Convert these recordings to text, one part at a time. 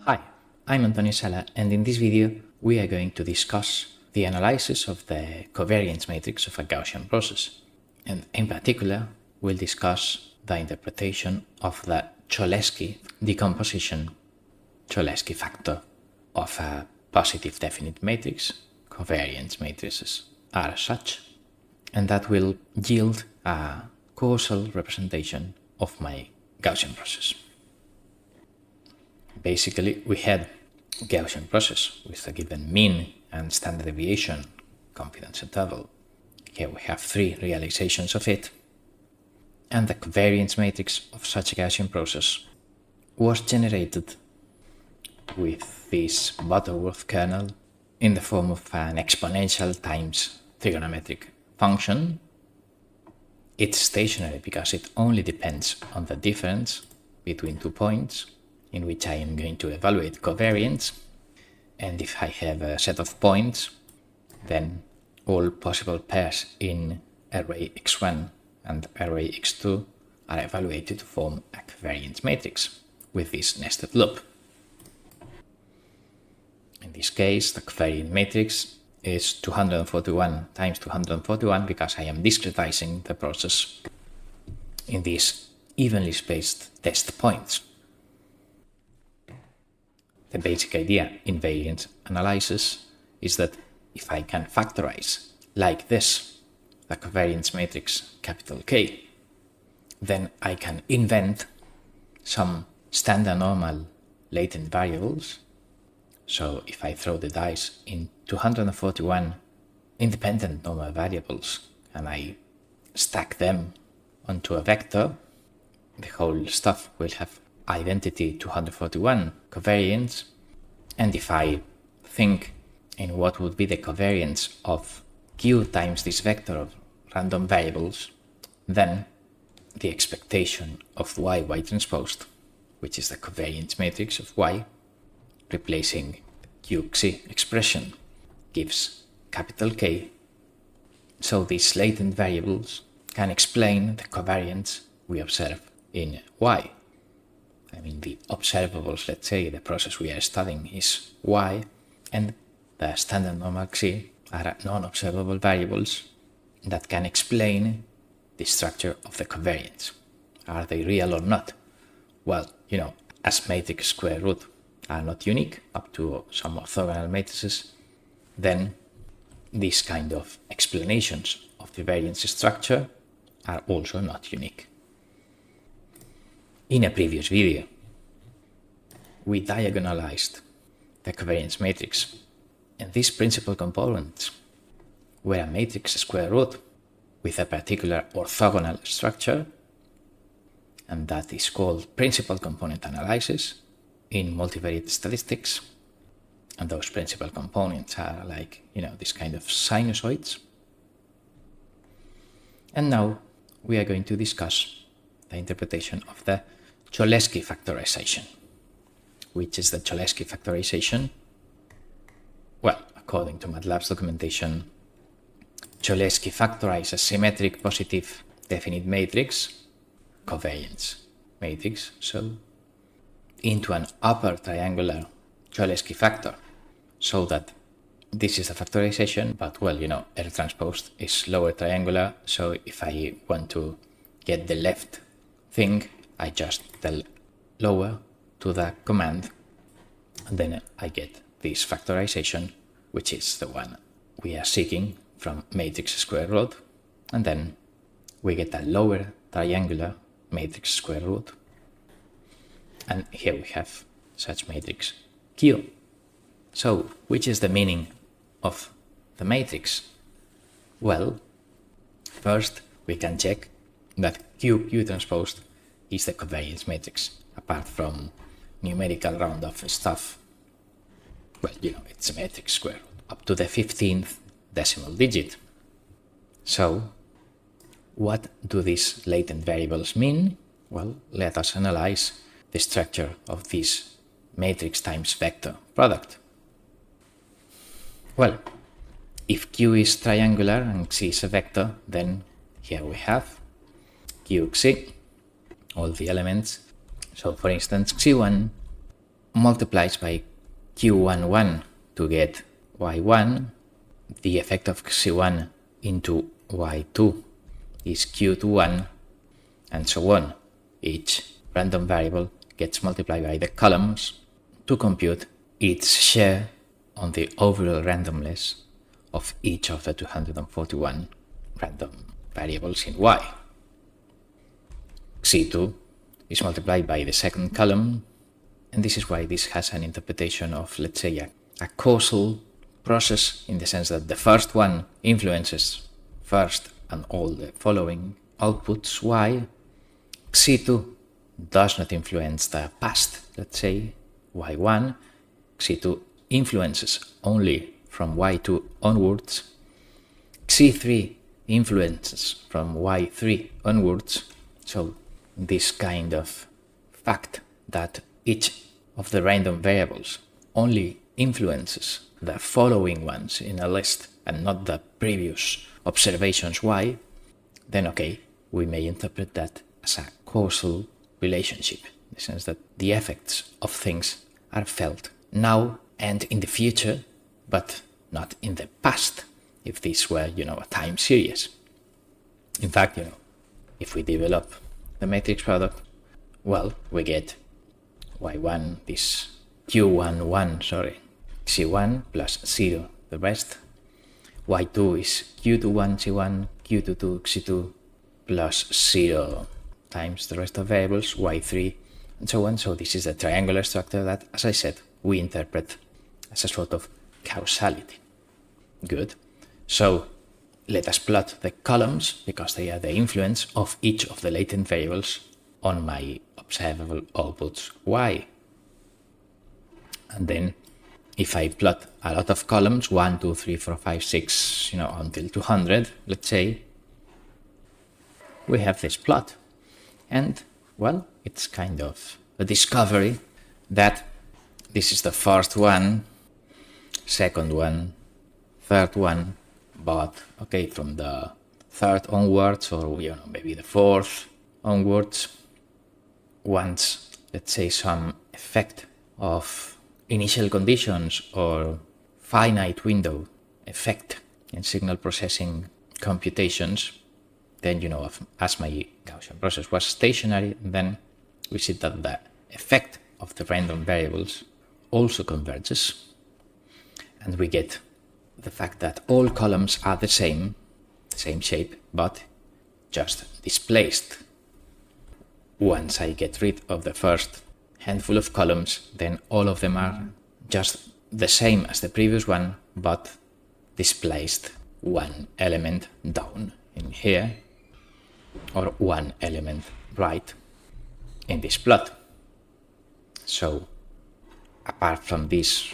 Hi, I'm Antonio Sala, and in this video we are going to discuss the analysis of the covariance matrix of a Gaussian process. And in particular, we'll discuss the interpretation of the Cholesky decomposition, Cholesky factor of a positive definite matrix. Covariance matrices are such, and that will yield a causal representation of my Gaussian process. Basically, we had a Gaussian process with a given mean and standard deviation confidence interval. Here we have three realizations of it, and the covariance matrix of such a Gaussian process was generated with this Butterworth kernel in the form of an exponential times trigonometric function. It's stationary because it only depends on the difference between 2 points in which I am going to evaluate covariance, and if I have a set of points, then all possible pairs in array x1 and array x2 are evaluated to form a covariance matrix with this nested loop. In this case, the covariance matrix is 241 times 241 because I am discretizing the process in these evenly spaced test points. The basic idea in variance analysis is that if I can factorize like this the covariance matrix capital K, then I can invent some standard normal latent variables. So if I throw the dice in 241 independent normal variables and I stack them onto a vector, the whole stuff will have identity 241 covariance. And if I think in what would be the covariance of Q times this vector of random variables, then the expectation of y transposed, which is the covariance matrix of y, replacing QXi expression, gives capital K. So these latent variables can explain the covariance we observe in y. I mean, the observables, let's say, the process we are studying is y, and the standard normal xi are non-observable variables that can explain the structure of the covariance. Are they real or not? Well, as matrix square root are not unique up to some orthogonal matrices, then these kind of explanations of the variance structure are also not unique. In a previous video, we diagonalized the covariance matrix, and these principal components were a matrix square root with a particular orthogonal structure, and that is called principal component analysis in multivariate statistics. And those principal components are like, this kind of sinusoids. And now we are going to discuss the interpretation of the Cholesky factorization. Which is the Cholesky factorization? Well, according to Matlab's documentation, Cholesky factorizes a symmetric positive definite matrix, covariance matrix, into an upper triangular Cholesky factor, so that this is the factorization, but R transposed is lower triangular, so if I want to get the left thing, I just tell lower to the command, and then I get this factorization, which is the one we are seeking from matrix square root, and then we get a lower triangular matrix square root, and here we have such matrix Q. So, which is the meaning of the matrix? Well, first we can check that Q transposed is the covariance matrix, apart from numerical round-off stuff. Well, it's a matrix square root up to the 15th decimal digit. So, what do these latent variables mean? Well, let us analyze the structure of this matrix times vector product. Well, if Q is triangular and Xi is a vector, then here we have QXi, all the elements. So for instance, Xi1 multiplies by q11 to get y1, the effect of c1 into y2 is q21, and so on. Each random variable gets multiplied by the columns to compute its share on the overall randomness of each of the 241 random variables in y. C2 is multiplied by the second column, and this is why this has an interpretation of, let's say, a causal process, in the sense that the first one influences first and all the following outputs y. C2 does not influence the past, let's say, y1. C2 influences only from y2 onwards. C3 influences from y3 onwards. So this kind of fact that each of the random variables only influences the following ones in a list and not the previous observations y, then okay, we may interpret that as a causal relationship, in the sense that the effects of things are felt now and in the future, but not in the past, if this were, a time series. In fact, if we develop the matrix product, well, we get y1, this c1 plus 0, the rest. y2 is q21, c1, q22, c2 plus 0 times the rest of variables, y3, and so on. So this is a triangular structure that, as I said, we interpret as a sort of causality. Good. So let us plot the columns, because they are the influence of each of the latent variables on my observable outputs y. And then if I plot a lot of columns, 1, 2, 3, 4, 5, 6, until 200, let's say, we have this plot. And, well, it's kind of a discovery that this is the first one, second one, third one, but, okay, from the third onwards, or, maybe the fourth onwards, once, let's say, some effect of initial conditions or finite window effect in signal processing computations, then, as my Gaussian process was stationary, then we see that the effect of the random variables also converges, and we get the fact that all columns are the same shape, but just displaced. Once I get rid of the first handful of columns, then all of them are just the same as the previous one, but displaced one element down in here, or one element right in this plot. So, apart from these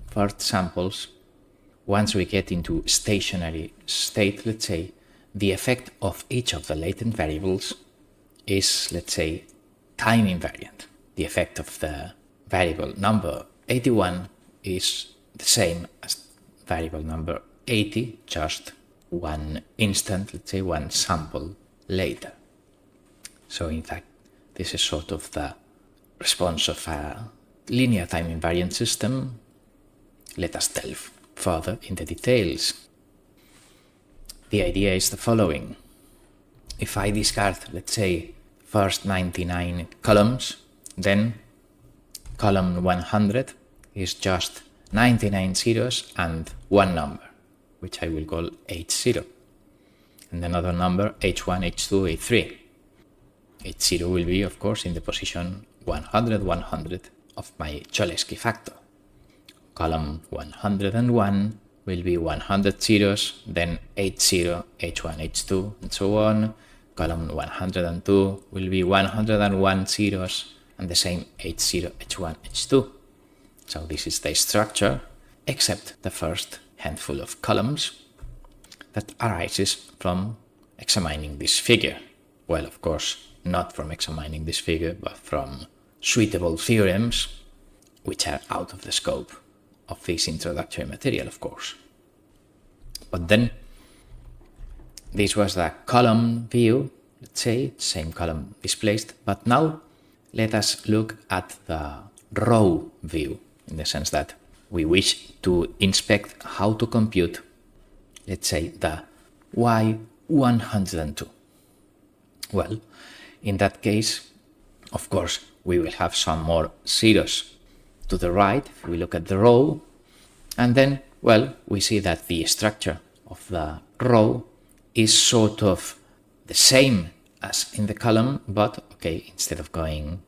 first samples, once we get into stationary state, let's say, the effect of each of the latent variables is, let's say, time invariant. The effect of the variable number 81 is the same as variable number 80, just one instant, let's say one sample later. So in fact, this is sort of the response of a linear time invariant system. Let us delve further in the details. The idea is the following. If I discard, let's say, first 99 columns, then column 100 is just 99 zeros and one number, which I will call H0. And another number, H1, H2, H3. H0 will be, of course, in the position 100, 100 of my Cholesky factor. Column 101 will be 100 zeros, then H0, H1, H2, and so on. Column 102 will be 101 zeros, and the same H0, H1, H2. So this is the structure, except the first handful of columns that arises from examining this figure. Well, of course, not from examining this figure, but from suitable theorems, which are out of the scope of this introductory material, of course. But then, this was the column view, let's say, same column displaced, but now let us look at the row view, in the sense that we wish to inspect how to compute, let's say, the y102. Well, in that case, of course, we will have some more zeros to the right if we look at the row, and then, well, we see that the structure of the row is sort of the same as in the column, but okay, instead of going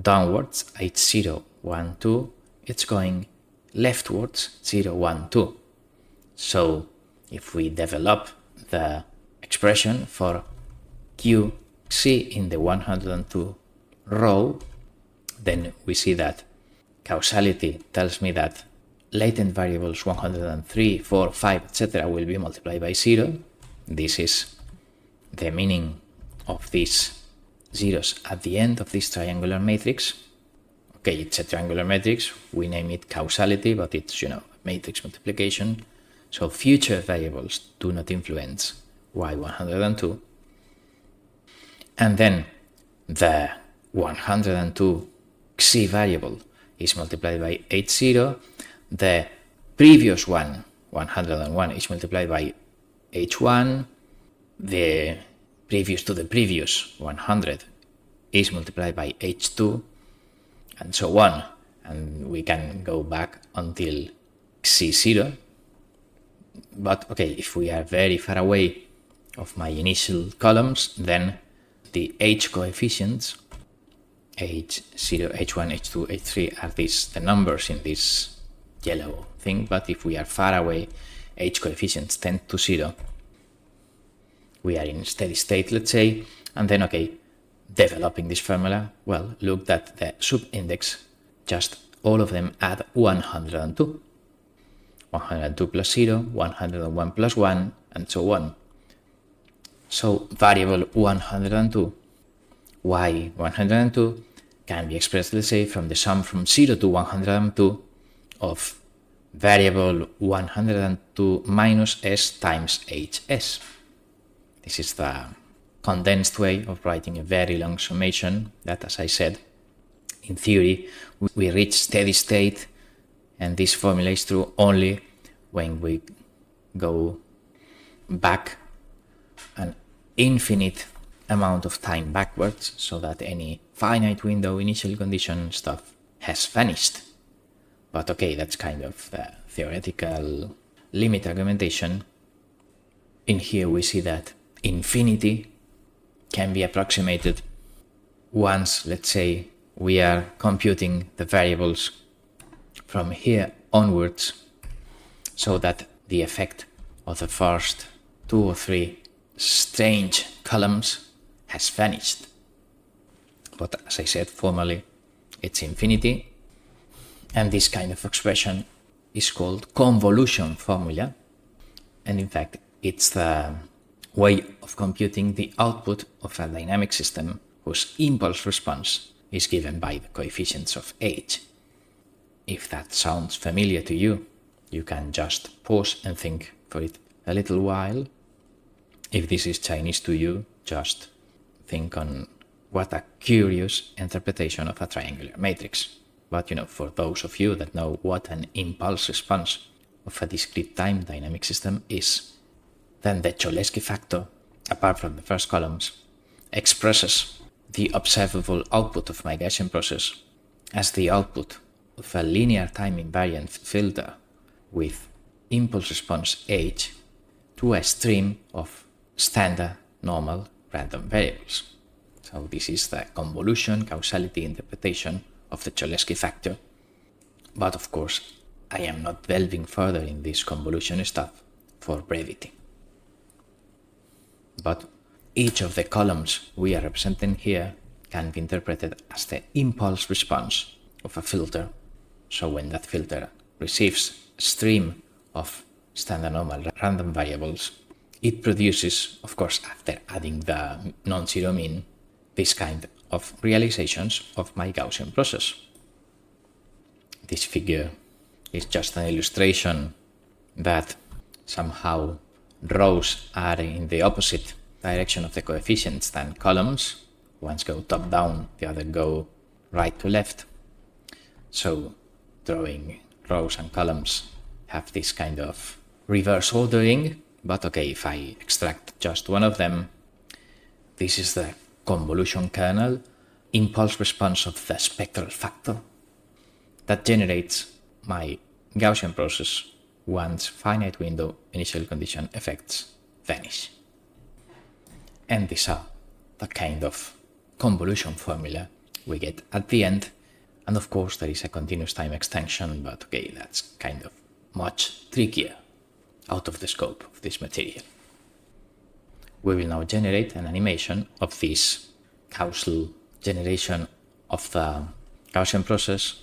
downwards, 8, 0, 1, 2, it's going leftwards, 0, 1, 2. So if we develop the expression for QC in the 102 row, then we see that causality tells me that latent variables 103, 4, 5, etc. will be multiplied by 0. This is the meaning of these zeros at the end of this triangular matrix. Okay, it's a triangular matrix. We name it causality, but it's, matrix multiplication. So future variables do not influence y102. And then the 102 xi variable is multiplied by 80. The previous one, 101, is multiplied by h1. The previous to the previous 100 is multiplied by h2, and so on. And we can go back until xi0. But okay, if we are very far away of my initial columns, then the h coefficients, h0, h1, h2, h3, are the numbers in this yellow thing. But if we are far away, h coefficients tend to 0. We are in steady state, let's say, and then, okay, developing this formula, well, look that the subindex, just all of them add 102. 102 plus 0, 101 plus 1, and so on. So variable 102, y102, can be expressed, let's say, from the sum from 0 to 102 of variable 102 minus s times hs. This is the condensed way of writing a very long summation that, as I said, in theory, we reach steady state, and this formula is true only when we go back an infinite amount of time backwards, so that any finite window initial condition stuff has vanished. But okay, that's kind of the theoretical limit argumentation. In here we see that infinity can be approximated once, let's say, we are computing the variables from here onwards, so that the effect of the first 2 or 3 strange columns has vanished. But as I said, formally it's infinity, and this kind of expression is called convolution formula, and in fact it's the way of computing the output of a dynamic system whose impulse response is given by the coefficients of h. If that sounds familiar to you, you can just pause and think for it a little while. If this is Chinese to you, just think on what a curious interpretation of a triangular matrix. But for those of you that know what an impulse response of a discrete time dynamic system is, then the Cholesky factor, apart from the first columns, expresses the observable output of my Gaussian process as the output of a linear time-invariant filter with impulse response h to a stream of standard normal random variables. So this is the convolution causality interpretation of the Cholesky factor. But of course, I am not delving further in this convolution stuff for brevity. But each of the columns we are representing here can be interpreted as the impulse response of a filter. So when that filter receives a stream of standard normal random variables, it produces, of course, after adding the non-zero mean, this kind of realizations of my Gaussian process. This figure is just an illustration that somehow rows are in the opposite direction of the coefficients than columns. Ones go top down, the other go right to left. So drawing rows and columns have this kind of reverse ordering, but okay, if I extract just one of them, this is the convolution kernel impulse response of the spectral factor that generates my Gaussian process once finite window initial condition effects vanish. And these are the kind of convolution formula we get at the end. And of course there is a continuous time extension, but okay, that's kind of much trickier, out of the scope of this material. We will now generate an animation of this causal generation of the Gaussian process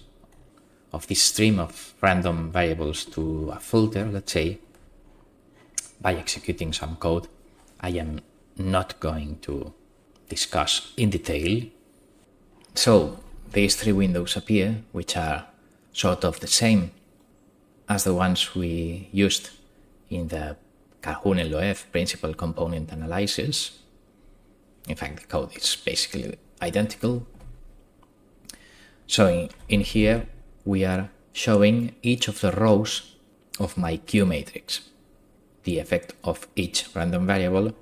of this stream of random variables to a filter, let's say, by executing some code I am not going to discuss in detail. So these three windows appear, which are sort of the same as the ones we used in the Calhoun-Loew principal component analysis. In fact, the code is basically identical. So in here, we are showing each of the rows of my Q matrix, the effect of each random variable,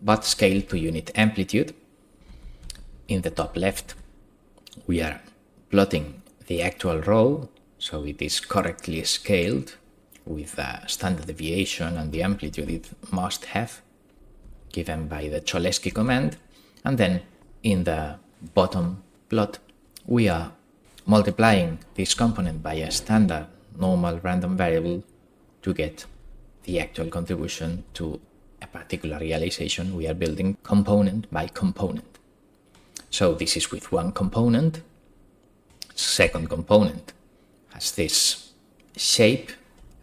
but scaled to unit amplitude. In the top left, we are plotting the actual row, so it is correctly scaled with the standard deviation and the amplitude it must have, given by the Cholesky command. And then in the bottom plot, we are multiplying this component by a standard normal random variable to get the actual contribution to a particular realization we are building component by component. So this is with one component. Second component has this shape,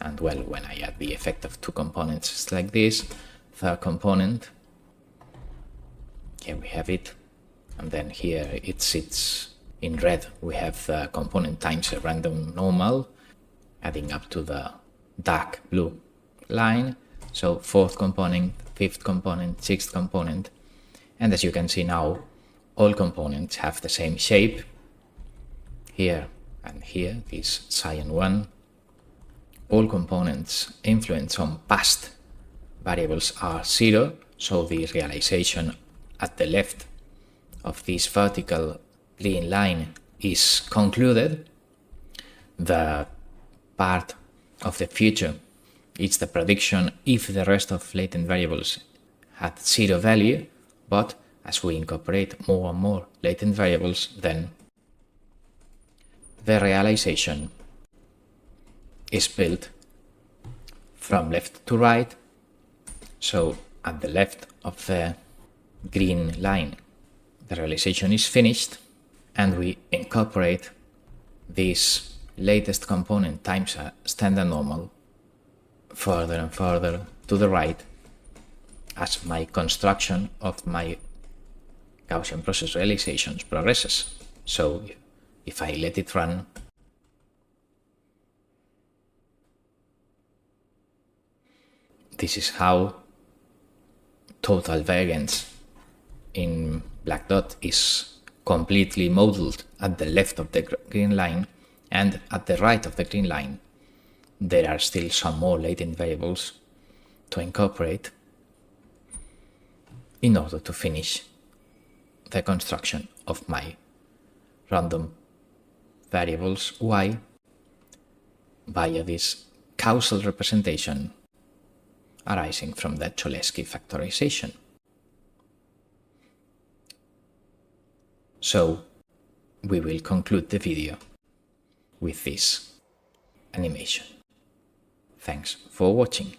and well, when I add the effect of two components, it's like this. Third component, here we have it, and then here it sits in red. We have the component times a random normal, adding up to the dark blue line. So fourth component, fifth component, sixth component, and as you can see now, all components have the same shape. Here and here, this cyan one. All components influence on past variables are 0, so the realization at the left of this vertical green line is concluded. The part of the future is the prediction if the rest of latent variables had 0 value, but as we incorporate more and more latent variables, then the realization is built from left to right. So at the left of the green line, the realization is finished, and we incorporate this latest component times a standard normal further and further to the right as my construction of my Gaussian process realizations progresses. So if I let it run, this is how total variance in black dot is completely modeled at the left of the green line, and at the right of the green line there are still some more latent variables to incorporate in order to finish the construction of my random variables y via this causal representation arising from the Cholesky factorization. So we will conclude the video with this animation. Thanks for watching.